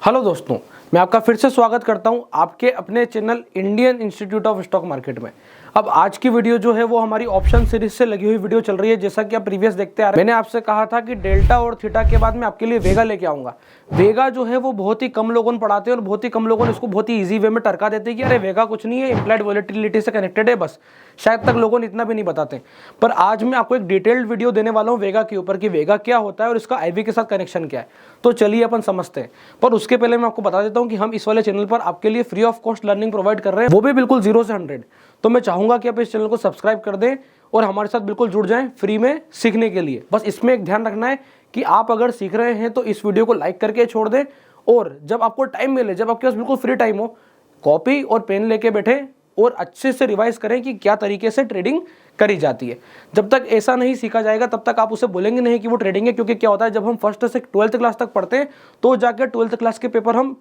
Hello दोस्तों, मैं आपका फिर से स्वागत करता हूं आपके अपने channel Indian institute of stock market में। अब आज की वीडियो जो है वो हमारी ऑप्शन सीरीज से लगी हुई वीडियो चल रही है। जैसा कि आप प्रीवियस देखते आ रहे हैं, मैंने आपसे कहा था कि डेल्टा और थीटा के बाद मैं आपके लिए वेगा लेके आऊंगा। वेगा जो है वो बहुत ही कम लोगों ने पढ़ाते हैं और बहुत ही कम लोगों ने इसको बहुत ही ईजी वे में टरका देते हैं कि अरे वेगा कुछ नहीं है, इम्प्लाइड वोलेटिलिटी से कनेक्टेड है, बस शायद तक लोगों ने इतना भी नहीं बताते। पर आज मैं आपको एक डिटेल्ड वीडियो देने वाला हूँ वेगा के ऊपर कि वेगा क्या होता है और इसका आईवी के साथ कनेक्शन क्या है। तो चलिए अपन समझते हैं। पर उसके पहले मैं आपको बता देता हूँ कि हम इस वाले चैनल पर आपके लिए free of cost learning provide कर रहे हैं, वो भी बिल्कुल 0 से 100। तो मैं चाहूंगा कि आप इस चैनल को सब्सक्राइब कर दें और हमारे साथ बिल्कुल जुड़ जाएं फ्री में सीखने के लिए। बस इसमें एक ध्यान रखना है कि आप अगर सीख रहे हैं तो इस वीडियो को लाइक करके छोड़ दें, और जब आपको टाइम मिले, जब आपके पास बिल्कुल फ्री टाइम हो, कॉपी और पेन लेके बैठे और अच्छे से रिवाइज करें कि क्या तरीके से ट्रेडिंग करी जाती है। जब तक ऐसा नहीं सीखा जाएगा तब तक आप उसे बोलेंगे नहीं कि वो ट्रेडिंग है। क्योंकि क्या होता है, जब हम फर्स्ट से 12th क्लास तक पढ़ते हैं तो जाकर 12th क्लास के पेपर हम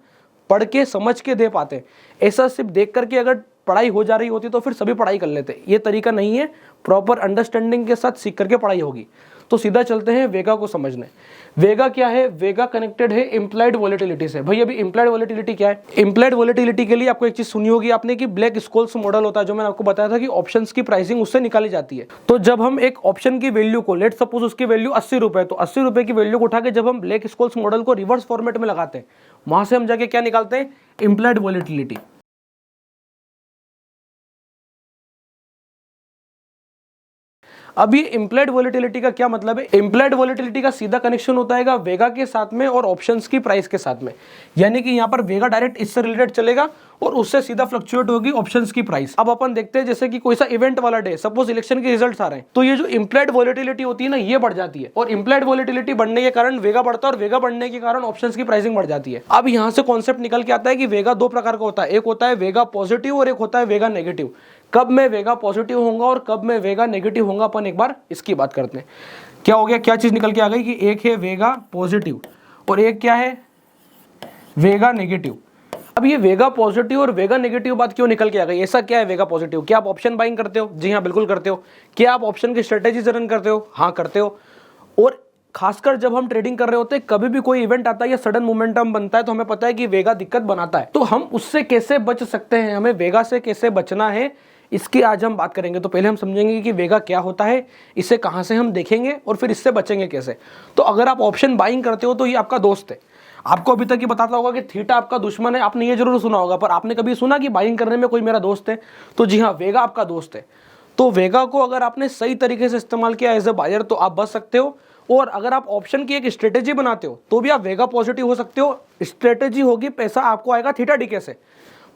पढ़ के समझ के दे पाते हैं। ऐसा सिर्फ देख करके अगर पढ़ाई हो जा रही होती तो फिर सभी पढ़ाई कर लेते। ये तरीका नहीं है, प्रॉपर अंडरस्टैंडिंग के साथ सीख करके पढ़ाई होगी। तो सीधा चलते हैं वेगा को समझने। वेगा क्या है? वेगा कनेक्टेड है इम्प्लाइड वोलेटिलिटी से। भाई अभी इम्प्लाइड वोलेटिलिटी क्या है? इम्प्लाइड वोलेटिलिटी के लिए आपको एक चीज सुनी होगी आपने कि ब्लैक स्कोल्स मॉडल होता है, जो मैंने आपको बताया था कि ऑप्शंस की प्राइसिंग उससे निकाली जाती है। तो जब हम एक ऑप्शन की वैल्यू को, लेट सपोज उसकी वैल्यू 80 रुपए, तो 80 रुपए की वैल्यू को उठा के जब हम ब्लैक स्कोल्स मॉडल को रिवर्स फॉर्मेट में लगाते हैं, वहां से हम जाके क्या निकालते हैं? Implied volatility. अब ये इम्प्लाइड वोलेटिलिटी का क्या मतलब है? इम्प्लाइड वोलेटिलिटी का सीधा कनेक्शन होता है वेगा के साथ में और ऑप्शंस की प्राइस के साथ में। यानी कि यहाँ पर वेगा डायरेक्ट इससे रिलेटेड चलेगा और उससे सीधा फ्लक्चुएट होगी ऑप्शंस की प्राइस। अब अपन देखते हैं जैसे कि कोई सा इवेंट वाला डे, सपोज इलेक्शन के रिजल्ट्स आ रहे हैं, तो ये जो इम्प्लाइड वोलेटिलिटी होती है ना, ये बढ़ जाती है। और इम्प्लाइड वोलेटिलिटी बढ़ने के कारण वेगा बढ़ता है और वेगा बढ़ने के कारण ऑप्शंस की प्राइसिंग बढ़ जाती है। अब यहाँ से कॉन्सेप्ट निकल के आता है कि वेगा दो प्रकार का होता है। एक होता है वेगा पॉजिटिव और एक होता है वेगा नेगेटिव। कब मैं वेगा पॉजिटिव होऊंगा और कब मैं वेगा नेगेटिव होऊंगा, अपन एक बार इसकी बात करते हैं। क्या हो गया, क्या चीज निकल के आ गई कि एक है वेगा पॉजिटिव और एक क्या है? वेगा नेगेटिव। अब ये वेगा पॉजिटिव और वेगा नेगेटिव बात क्यों निकल के आ गई? ऐसा क्या है वेगा पॉजिटिव? क्या आप ऑप्शन बाइंग करते हो? जी हाँ, बिल्कुल करते हो। क्या आप ऑप्शन की स्ट्रेटेजी से रन करते हो? हाँ, करते हो। और खासकर जब हम ट्रेडिंग कर रहे होते हैं, कभी भी कोई इवेंट आता है या सडन मोमेंटम बनता है तो हमें पता है कि वेगा दिक्कत बनाता है। तो हम उससे कैसे बच सकते हैं, हमें वेगा से कैसे बचना है, इसकी आज हम बात करेंगे। तो पहले हम समझेंगे कि वेगा क्या होता है, इसे कहां से हम देखेंगे और फिर इससे बचेंगे कैसे। तो अगर आप ऑप्शन बाइंग करते हो तो ये आपका दोस्त है। आपको अभी तक ये बताता होगा कि थीटा आपका दुश्मन है, आपने ये जरूर सुना होगा, पर आपने कभी सुना कि बाइंग करने में कोई मेरा दोस्त है? तो जी हाँ, वेगा आपका दोस्त है। तो वेगा को अगर आपने सही तरीके से इस्तेमाल किया एज ए बायर तो आप बच सकते हो। और अगर आप ऑप्शन की एक स्ट्रेटेजी बनाते हो तो भी आप वेगा पॉजिटिव हो सकते हो। स्ट्रेटेजी होगी, पैसा आपको आएगा थीटा डीके से,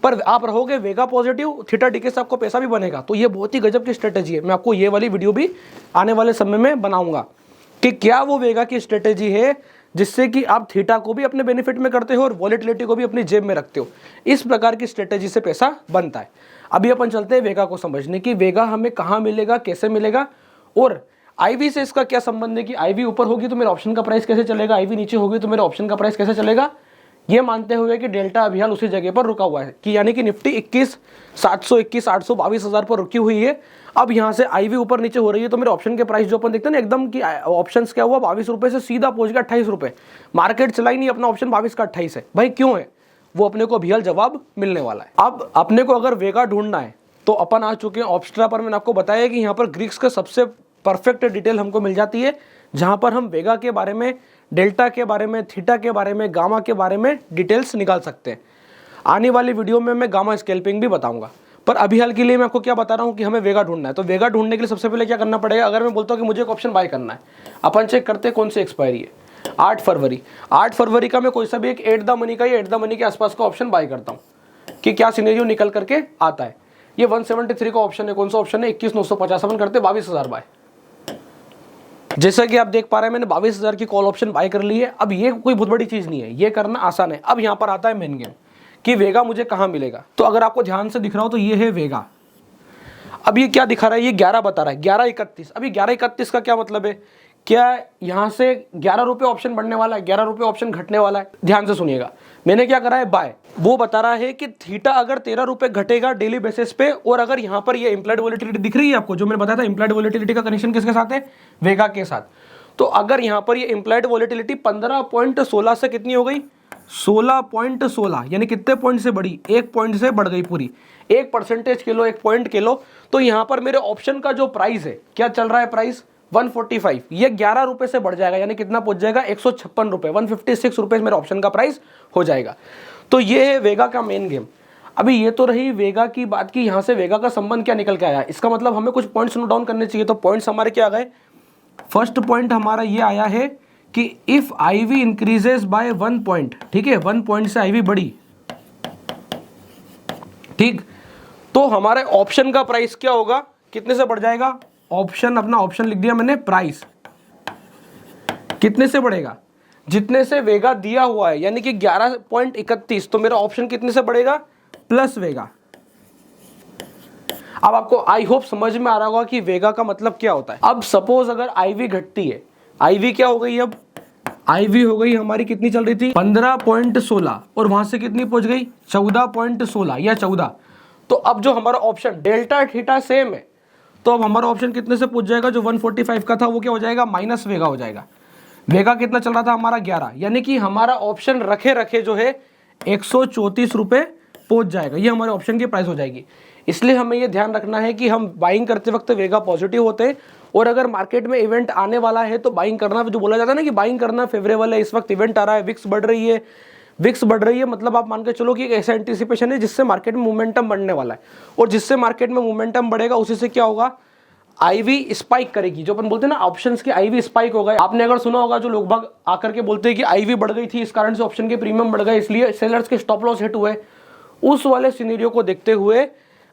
पर आप रहोगे वेगा पॉजिटिव, थीटा डीके से आपको पैसा भी बनेगा। तो ये बहुत ही गजब की स्ट्रेटेजी है। मैं आपको ये वाली वीडियो भी आने वाले समय में बनाऊंगा कि क्या वो वेगा की स्ट्रेटेजी है जिससे कि आप थीटा को भी अपने बेनिफिट में करते हो और वॉलेटिलिटी को भी अपनी जेब में रखते हो। इस प्रकार की स्ट्रेटेजी से पैसा बनता है। अभी अपन चलते हैं वेगा को समझने की वेगा हमें कहाँ मिलेगा, कैसे मिलेगा, और आईवी से इसका क्या संबंध है कि आईवी ऊपर होगी तो मेरे ऑप्शन का प्राइस कैसे चलेगा, आईवी नीचे होगी तो मेरे ऑप्शन का प्राइस कैसे चलेगा। ये मानते हुए कि डेल्टा अभी हाल उसी जगह पर रुका हुआ है कि यानी कि निफ्टी 21,700, 21,800, 22,000 पर रुकी हुई है। अब यहाँ से आईवी ऊपर नीचे हो रही है तो मेरे ऑप्शन के प्राइस जो अपन देखते हैं ना एकदम कि ऑप्शंस क्या हुआ, 22 रुपए से सीधा पहुंच गया 28 रुपए। मार्केट चला ही नहीं, अपना ऑप्शन 22 का 28 है। भाई क्यों है? वो अपने को अभी हाल जवाब मिलने वाला है। अब अपने को अगर वेगा ढूंढना है तो अपन आ चुके हैं ऑप्स्ट्रा पर। मैंने आपको बताया कि यहाँ पर ग्रीक्स का सबसे परफेक्ट डिटेल हमको मिल जाती है, जहां पर हम वेगा के बारे में, डेल्टा के बारे में, थीटा के बारे में, गामा के बारे में डिटेल्स निकाल सकते हैं। आने वाली वीडियो में मैं गामा स्कैल्पिंग भी बताऊंगा, पर अभी हाल के लिए मैं आपको क्या बता रहा हूं कि हमें वेगा ढूंढना है। तो वेगा ढूंढने के लिए सबसे पहले क्या करना पड़ेगा? अगर मैं बोलता हूं कि मुझे एक ऑप्शन बाय करना है, अपन चेक करते हैं कौन सी एक्सपायरी है। 8 फरवरी। 8 फरवरी का मैं कोई सा भी एक एट द मनी का या एट द मनी के आसपास का ऑप्शन बाय करता हूं कि क्या सिनेरियो निकल करके आता है। ये 173 का ऑप्शन है। कौन सा ऑप्शन है? 21,950 करते 22,000 बाय। जैसा कि आप देख पा रहे हैं मैंने 22,000 की कॉल ऑप्शन बाय कर ली है। अब ये कोई बहुत बड़ी चीज नहीं है, ये करना आसान है। अब यहाँ पर आता है मेन गेम कि वेगा मुझे कहाँ मिलेगा। तो अगर आपको ध्यान से दिख रहा हो तो ये है वेगा। अब ये क्या दिखा रहा है? ये 11 बता रहा है, 11.31। अभी 11.31 का क्या मतलब है? क्या यहाँ से 11 रुपए ऑप्शन बढ़ने वाला है, 11 रुपए ऑप्शन घटने वाला है? ध्यान से सुनिएगा, मैंने क्या करा है बाय। वो बता रहा है कि थीटा अगर 13 रुपए घटेगा डेली बेसिस पे, और अगर यहाँ पर ये इम्प्लाइड वोलेटिलिटी दिख रही है आपको, जो मैंने बताया था इम्प्लाइड वोलेटिलिटी का कनेक्शन किसके साथ है? वेगा के साथ। तो अगर यहाँ पर ये इम्प्लाइड वोलेटिलिटी 15.16 से कितनी हो गई? 16.16 यानी कितने पॉइंट से बढ़ी, 1 पॉइंट से बढ़ गई पूरी, 1% के लो, 1 पॉइंट के लो। तो यहां पर मेरे ऑप्शन का जो प्राइस है, क्या चल रहा है प्राइस 145, ये 11 रुपए से बढ़ जाएगा, यानी कितना पहुंच जाएगा 156 रुपए, 156 रुपए मेरे ऑप्शन का प्राइस हो जाएगा। तो ये है वेगा का मेन गेम। अभी ये तो रही वेगा की बात की, यहां से वेगा का संबंध क्या निकल के आया, इसका मतलब हमें कुछ पॉइंट्स नोट डाउन करने चाहिए। तो पॉइंट्स हमारे क्या आ गए, फर्स्ट पॉइंट हमारा ये आया है कि if IV increases by 1 point, ठीक है, 1 पॉइंट से IV बढ़ी, ठीक, तो हमारे ऑप्शन का प्राइस क्या होगा, कितने से बढ़ जाएगा, ऑप्शन, अपना ऑप्शन लिख दिया मैंने, प्राइस कितने से बढ़ेगा, जितने से वेगा दिया हुआ है, यानी कि 11.31, तो मेरा ऑप्शन कितने से बढ़ेगा, प्लस वेगा। अब आपको आई होप समझ में आ रहा होगा कि वेगा का मतलब क्या होता है। अब सपोज अगर IV घटती है, IV क्या हो गई, अब IV हो गई हमारी, कितनी चल रही थी 15.16 और वहां से कितनी पहुंच गई 14.16 या 14। तो अब जो हमारा ऑप्शन डेल्टा थीटा सेम है, तो अब हमारा ऑप्शन कितने से पहुंच जाएगा, जो 145 का था वो क्या हो जाएगा, माइनस वेगा हो जाएगा। वेगा कितना चल रहा था हमारा 11, यानी कि हमारा ऑप्शन रखे रखे जो है 134 रुपए पहुंच जाएगा, ये हमारे ऑप्शन की प्राइस हो जाएगी। इसलिए हमें ये ध्यान रखना है कि हम बाइंग करते वक्त वेगा पॉजिटिव होते हैं, और अगर मार्केट में इवेंट आने वाला है तो बाइंग करना, जो बोला जाता है ना कि बाइंग करना फेवरेबल है, इस वक्त इवेंट आ रहा है, विक्स बढ़ रही है, विक्स बढ़ रही है, मतलब आप मान के चलो कि एक ऐसा एंटिसिपेशन है जिससे मार्केट में मोमेंटम बढ़ने वाला है, और जिससे मार्केट में मोमेंटम बढ़ेगा उसी से क्या होगा, IV स्पाइक करेगी। जो अपन बोलते हैं ना ऑप्शंस की IV स्पाइक हो गए, आपने अगर सुना होगा जो लोग बाग आकर के बोलते हैं कि IV बढ़ गई थी, इस कारण से ऑप्शन के प्रीमियम बढ़ गए, इसलिए सेलर्स के स्टॉप लॉस हिट हुए। उस वाले सिनेरियो को देखते हुए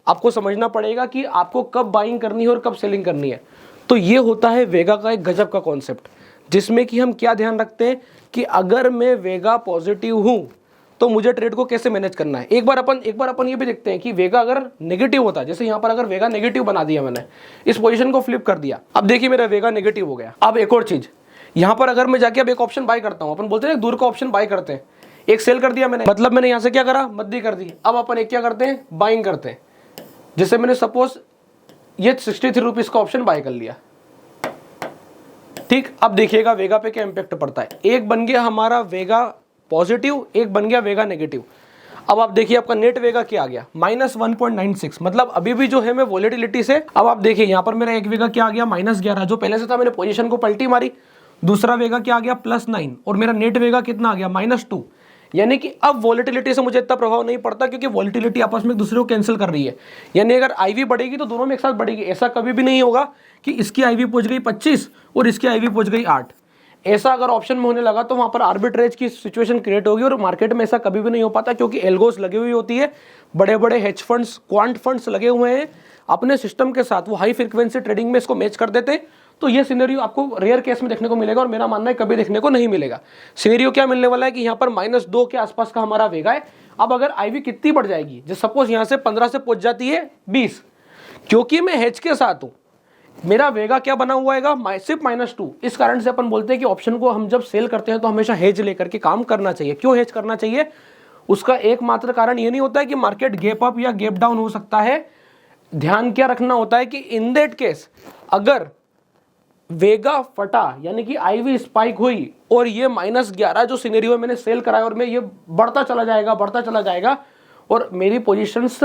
आपको समझना पड़ेगा कि आपको कब बाइंग करनी है और कब सेलिंग करनी है। तो ये होता है वेगा का एक गजब का कॉन्सेप्ट, जिसमें कि हम क्या ध्यान रखते हैं कि अगर मैं वेगा पॉजिटिव हूं तो मुझे ट्रेड को कैसे मैनेज करना है। एक बार अपन ये भी देखते हैं कि वेगा अगर नेगेटिव होता है, जैसे यहां पर अगर वेगा नेगेटिव बना दिया मैंने, इस पोजीशन को फ्लिप कर दिया, अब देखिए मेरा वेगा नेगेटिव हो गया। अब एक और चीज, यहां पर अगर मैं जाके अब एक ऑप्शन बाय करता हूं, अपन बोलते हैं दूर का ऑप्शन बाय करते हैं, एक सेल कर दिया मैंने, मतलब मैंने यहां से क्या करा, मद्दी कर दी। अब अपन एक क्या करते हैं, बाइंग करते हैं। जैसे मैंने सपोज ये 63 रुपीज का ऑप्शन बाय कर लिया, ठीक। अब देखिएगा वेगा पे क्या इंपैक्ट पड़ता है, एक बन गया हमारा वेगा पॉजिटिव, एक बन गया वेगा नेगेटिव। अब आप देखिए आपका नेट वेगा क्या आ गया, -1.96, मतलब अभी भी जो है मैं वॉलेटिलिटी से, अब आप देखिए यहां पर मेरा एक वेगा क्या आ गया, -11, जो पहले से था, मैंने पोजीशन को पलटी मारी। दूसरा वेगा क्या आ गया, +9, और मेरा नेट वेगा कितना आ गया, -2। यानी कि अब वॉलेटिलिटी से मुझे इतना प्रभाव नहीं पड़ता, क्योंकि वॉलेटिलिटी आपस में एक दूसरे को कैंसिल कर रही है। यानी अगर IV बढ़ेगी तो दोनों में एक साथ बढ़ेगी, ऐसा कभी भी नहीं होगा कि इसकी IV पहुंच गई 25 और इसकी IV पहुंच गई 8। ऐसा अगर ऑप्शन में होने लगा तो वहां पर आर्बिट्रेज की सिचुएशन क्रिएट होगी, और मार्केट में ऐसा कभी भी नहीं हो पाता, क्योंकि एल्गोस लगी हुई होती है, बड़े बड़े हेज फंड्स, क्वांट फंड्स लगे हुए हैं अपने सिस्टम के साथ, वो हाई फ्रीक्वेंसी ट्रेडिंग में इसको मैच कर देते हैं। तो ये सिनेरियो आपको रेयर केस में देखने को मिलेगा, और मेरा मानना है कभी देखने को नहीं मिलेगा। सिनेरियो क्या मिलने वाला है कि यहाँ पर -2 के आसपास का हमारा वेगा है। अब अगर IV कितनी बढ़ जाएगी, जैसे सपोज यहाँ से 15 से पहुंच जाती है 20, क्योंकि मैं हेज के साथ हूं, मेरा वेगा क्या बना हुआ है, सिर्फ -2। इस कारण से अपन बोलते हैं कि ऑप्शन को हम जब सेल करते हैं तो हमेशा हेज लेकर के काम करना चाहिए। क्यों हेज करना चाहिए, उसका एकमात्र कारण ये नहीं होता है कि मार्केट गैप अप या गैप डाउन हो सकता है। ध्यान क्या रखना होता है कि इन दैट केस अगर वेगा फटा, यानी कि IV स्पाइक हुई, और ये -11 जो सिनेरियो मैंने सेल कराया, और मैं ये बढ़ता चला जाएगा, और मेरी पोजीशंस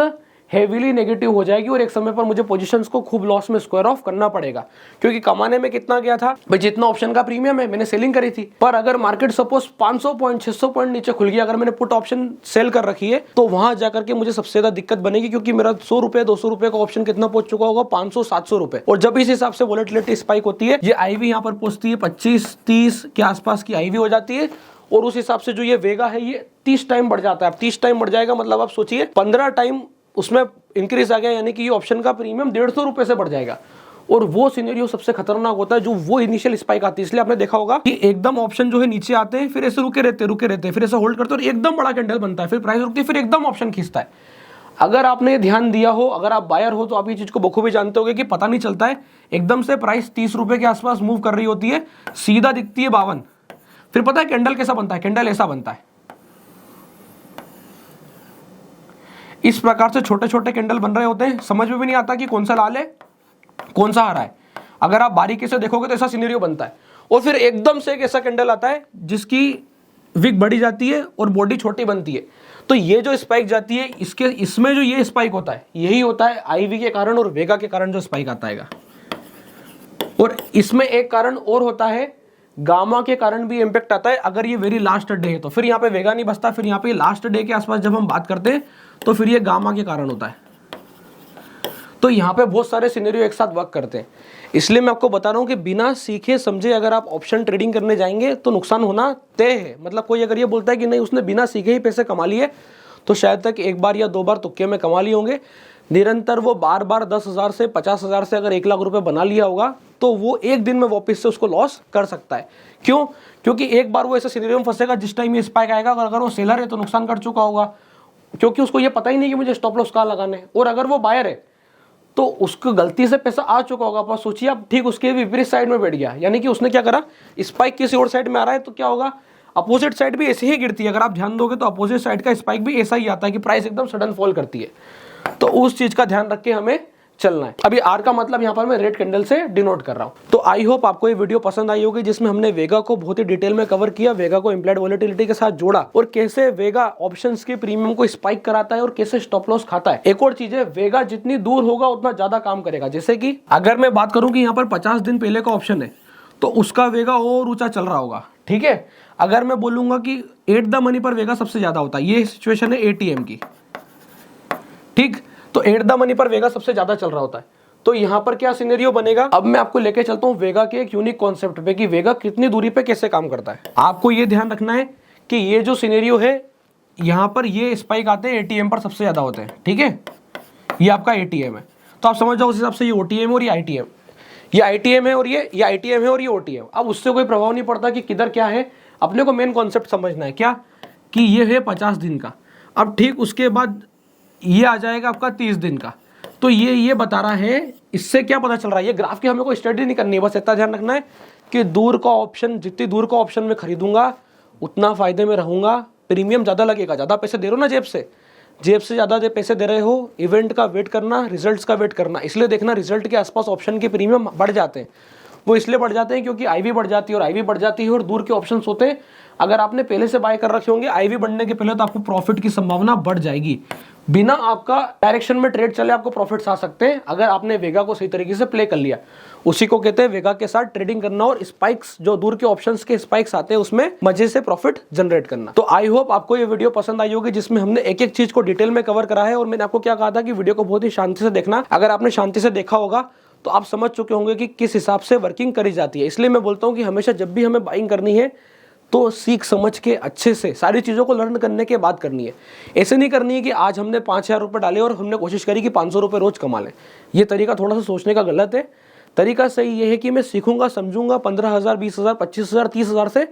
हेवीली नेगेटिव हो जाएगी, और एक समय पर मुझे पोजीशंस को खूब लॉस में स्क्वायर ऑफ करना पड़ेगा, क्योंकि कमाने में कितना गया था भाई, जितना ऑप्शन का प्रीमियम है मैंने सेलिंग करी थी। पर अगर मार्केट सपोज 500 पॉइंट 600 पॉइंट नीचे खुल गया, अगर मैंने पुट ऑप्शन सेल कर रखी है, तो वहां जाकर के मुझे सबसे ज्यादा दिक्कत बनेगी, क्योंकि मेरा 100 रुपए 200 रुपए का ऑप्शन कितना पहुंच चुका होगा, 500-700 रुपए। और जब इस हिसाब से वॉलेटिलिटी स्पाइक होती है, ये IV यहाँ पर पहुंचती है 25-30 के आसपास की IV हो जाती है, और उस हिसाब से जो ये वेगा है ये 30 टाइम बढ़ जाता है। अब 30 टाइम बढ़ जाएगा, मतलब आप सोचिए 15 टाइम उसमें इंक्रीज आ गया, यानी कि ये ऑप्शन का प्रीमियम 150 रुपए से बढ़ जाएगा। और वो सिनेरियो सबसे खतरनाक होता है, जो वो इनिशियल स्पाइक आती है। इसलिए आपने देखा होगा कि एकदम ऑप्शन जो है नीचे आते हैं, फिर ऐसे रुके रहते हैं, फिर ऐसा होल्ड करते हैं, और एकदम बड़ा कैंडल बनता है, फिर प्राइस रुकती है, फिर एकदम ऑप्शन खींचता है। अगर आपने ध्यान दिया हो, अगर आप बायर हो, तो आप ये चीज को बखूबी जानते होगे कि पता नहीं चलता है, एकदम से प्राइस 30 रुपए के आसपास मूव कर रही होती है, सीधा दिखती है 52, फिर पता है कैंडल कैसा बनता है, कैंडल ऐसा बनता है। इस प्रकार से छोटे छोटे कैंडल बन रहे होते हैं, समझ में भी नहीं आता कि कौन सा लाल है कौन सा हरा है। अगर आप बारीकी से देखोगे तो ऐसा सिनेरियो बनता है, और फिर एकदम से एक ऐसा कैंडल आता है जिसकी विक बढ़ी जाती है और बॉडी छोटी बनती है। तो ये जो स्पाइक जाती है इसमें जो ये स्पाइक होता है यही होता है आईवी के कारण और वेगा के कारण जो स्पाइक आता है। और इसमें एक कारण और होता है, गामा के कारण भी इंपैक्ट आता है अगर ये वेरी लास्ट डे है तो। फिर यहाँ पे वेगा नहीं बचता, फिर यहाँ पे लास्ट डे के आसपास जब हम बात करते हैं तो फिर ये गामा के कारण होता है। तो यहाँ पे बहुत सारे सिनेरियो एक साथ वर्क करते हैं, इसलिए मैं आपको बता रहा हूँ कि बिना सीखे समझे अगर आप ऑप्शन ट्रेडिंग करने जाएंगे तो नुकसान होना तय है। मतलब कोई अगर ये बोलता है कि नहीं उसने बिना सीखे ही पैसे कमा लिए तो शायद तक एक बार या 2 बार तुक्के में कमा लिए होंगे। निरंतर वो बार बार 10,000 से 50,000 से अगर 1 लाख रुपए बना लिया होगा तो वो एक दिन में वापस से उसको लॉस कर सकता है। क्यों? क्योंकि एक बार वो ऐसे सिनेरियो में फंसेगा जिस टाइम ये स्पाइक आएगा, अगर वो सेलर है तो नुकसान कर चुका होगा क्योंकि उसको ये पता ही नहीं कि मुझे स्टॉप लॉस कहाँ लगाना है। और अगर वो बायर है तो उसको गलती से पैसा आ चुका होगा, पर सोचिए आप ठीक उसके विपरीत साइड में बैठ गया, यानी कि उसने क्या करा, स्पाइक किसी और साइड में आ रहा है तो क्या होगा, अपोजिट साइड भी ऐसे ही गिरती है। अगर आप ध्यान दोगे तो अपोजिट साइड का स्पाइक भी ऐसा ही आता है कि प्राइस एकदम सडन फॉल करती है। तो उस चीज का ध्यान रख के हमें चलना है। अभी आर का मतलब यहाँ पर मैं रेड कैंडल से डिनोट कर रहा हूँ। तो आई होप आपको ये वीडियो पसंद आई होगी जिसमें हमने वेगा को बहुत ही डिटेल में कवर किया, वेगा को इम्प्लाइड वोलेटिलिटी के साथ जोड़ा और कैसे वेगा ऑप्शंस के प्रीमियम को स्पाइक कराता है और कैसे स्टॉप लॉस खाता है। एक और चीज है, वेगा जितनी दूर होगा उतना ज्यादा काम करेगा। जैसे कि अगर मैं बात करूं कि यहाँ पर 50 दिन पहले का ऑप्शन है तो उसका वेगा और ऊंचा चल रहा होगा, ठीक है। अगर मैं बोलूंगा कि एट द मनी पर वेगा सबसे ज्यादा होता है, ये सिचुएशन है एटीएम की, ठीक, तो एट द मनी पर वेगा सबसे ज्यादा चल रहा होता है। तो यहाँ पर क्या सिनेरियो बनेगा, अब मैं आपको लेके चलता हूँ वेगा के एक यूनिक कॉन्सेप्ट पे कि वेगा कितनी दूरी पे कैसे काम करता है। आपको ये ध्यान रखना है कि ये जो सिनेरियो है यहाँ पर ये स्पाइक आते हैं एटीएम पर सबसे ज्यादा होते हैं, ठीक है। ये आपका एटीएम है तो आप समझ जाओ उस हिसाब से ये ओटीएम और ये आईटीएम, ये आईटीएम है और ये आईटीएम है और ये ओटीएम। अब उससे कोई प्रभाव नहीं पड़ता कि किधर क्या है, अपने को मेन कॉन्सेप्ट समझना है क्या कि ये है 50 दिन का। अब ठीक उसके बाद ये आ जाएगा आपका 30 दिन का। तो ये बता रहा है, इससे क्या पता चल रहा है, ये ग्राफ की हमें कोई स्टडी नहीं करनी है, बस इतना ध्यान रखना है कि दूर का ऑप्शन, जितनी दूर का ऑप्शन में खरीदूंगा उतना फायदे में रहूंगा, प्रीमियम ज्यादा लगेगा। ज्यादा पैसे दे रहे हो ना जेब से ज्यादा पैसे दे रहे हो, इवेंट का वेट करना, रिजल्ट्स का वेट करना। इसलिए देखना रिजल्ट के आसपास ऑप्शन के प्रीमियम बढ़ जाते हैं। वो इसलिए बढ़ जाते हैं क्योंकि आईवी बढ़ जाती है और आईवी बढ़ जाती है और दूर के ऑप्शंस होते हैं। अगर आपने पहले से बाय कर रखे होंगे आईवी बढ़ने के पहले तो आपको प्रॉफिट की संभावना बढ़ जाएगी। बिना आपका डायरेक्शन में ट्रेड चले आपको प्रॉफिट्स आ सकते हैं अगर आपने वेगा को सही तरीके से प्ले कर लिया। उसी को कहते हैं वेगा के साथ ट्रेडिंग करना और स्पाइक्स, जो दूर के ऑप्शंस के स्पाइक्स आते हैं उसमें मजे से प्रॉफिट जनरेट करना। तो आई होप आपको ये वीडियो पसंद आई होगी जिसमें हमने एक एक चीज को डिटेल में कवर करा है। और मैंने आपको क्या कहा था कि वीडियो को बहुत ही शांति से देखना। अगर आपने शांति से देखा होगा तो आप समझ चुके होंगे कि किस हिसाब से वर्किंग करी जाती है। इसलिए मैं बोलता हूं कि हमेशा जब भी हमें बाइंग करनी है तो सीख समझ के अच्छे से सारी चीज़ों को लर्न करने के बाद करनी है। ऐसे नहीं करनी है कि आज हमने 5,000 रुपये डाले और हमने कोशिश करी कि 500 रुपये रोज कमा लें। ये तरीका थोड़ा सा सोचने का गलत है। तरीका सही ये है कि मैं सीखूंगा, समझूंगा, 15,000, 20,000, 25,000, 30,000 से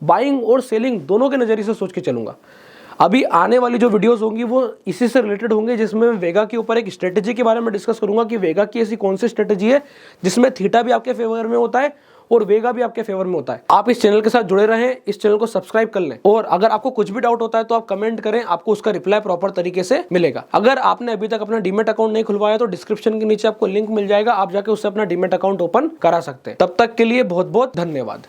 बाइंग और सेलिंग दोनों के नज़रिए से सोच के चलूंगा। अभी आने वाली जो वीडियोस होंगी वो इसी से रिलेटेड होंगे, जिसमें मैं वेगा के ऊपर एक स्ट्रेटेजी के बारे में डिस्कस करूंगा कि वेगा की ऐसी कौन सी स्ट्रेटेजी है जिसमें थीटा भी आपके फेवर में होता है और वेगा भी आपके फेवर में होता है। आप इस चैनल के साथ जुड़े रहें, इस चैनल को सब्सक्राइब कर लें और अगर आपको कुछ भी डाउट होता है तो आप कमेंट करें, आपको उसका रिप्लाई प्रॉपर तरीके से मिलेगा। अगर आपने अभी तक अपना डीमेट अकाउंट नहीं खुलवाया तो डिस्क्रिप्शन के नीचे आपको लिंक मिल जाएगा, आप जाके उससे अपना डीमेट अकाउंट ओपन करा सकते हैं। तब तक के लिए बहुत बहुत धन्यवाद।